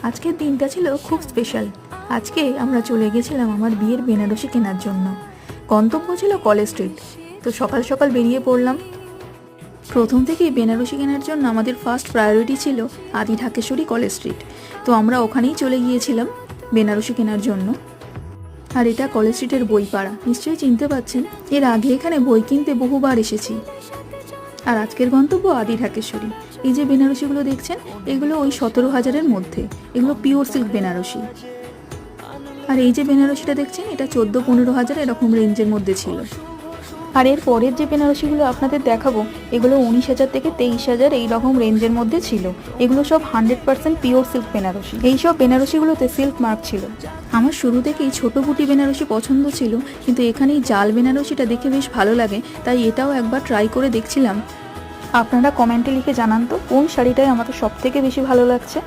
আজকের দিনটা ছিল খুব স্পেশাল। আজকে আমরা চলে গেছিলাম আমার বিয়ের বেনারসি কেনার জন্য। গন্তব্য ছিল কলেজ স্ট্রিট। তো সকাল সকাল বেরিয়ে পড়লাম। প্রথম থেকেই বেনারসি কেনার জন্য আমাদের ফার্স্ট প্রায়োরিটি ছিল আদি ঢাকেশ্বরী কলেজ স্ট্রিট। তো আমরা ওখানেই চলে গিয়েছিলাম বেনারসি কেনার জন্য। আর এটা কলেজ স্ট্রিটের বইপাড়া, নিশ্চয়ই চিনতে পাচ্ছেন। এর আগে এখানে বই কিনতে বহুবার এসেছি। আর আজকের গন্তব্য আদি ঢাকেশ্বরী। এই যে বেনারসিগুলো দেখছেন, এগুলো ওই 17,000-এর মধ্যে। এগুলো পিওর সিল্ক বেনারসি। আর এই যে বেনারসিটা দেখছেন, এটা 14-15,000 এরকম রেঞ্জের মধ্যে ছিল। আর এর পরের যে বেনারসিগুলো আপনাদের দেখাবো, এগুলো 19,000 থেকে 23,000 এই রকম রেঞ্জের মধ্যে ছিল। এগুলো সব 100% পিওর সিল্ক বেনারসি। এই সব বেনারসিগুলোতে সিল্ক মার্ক ছিল। আমার শুরু থেকেই ছোটো বুটি বেনারসি পছন্দ ছিল, কিন্তু এখানে এই জাল বেনারসিটা দেখে বেশ ভালো লাগে, তাই এটাও একবার ট্রাই করে দেখছিলাম। আপনারা কমেন্টে লিখে জানান তো কোন শাড়িটাই আমাদের সব থেকে বেশি ভালো লাগছে।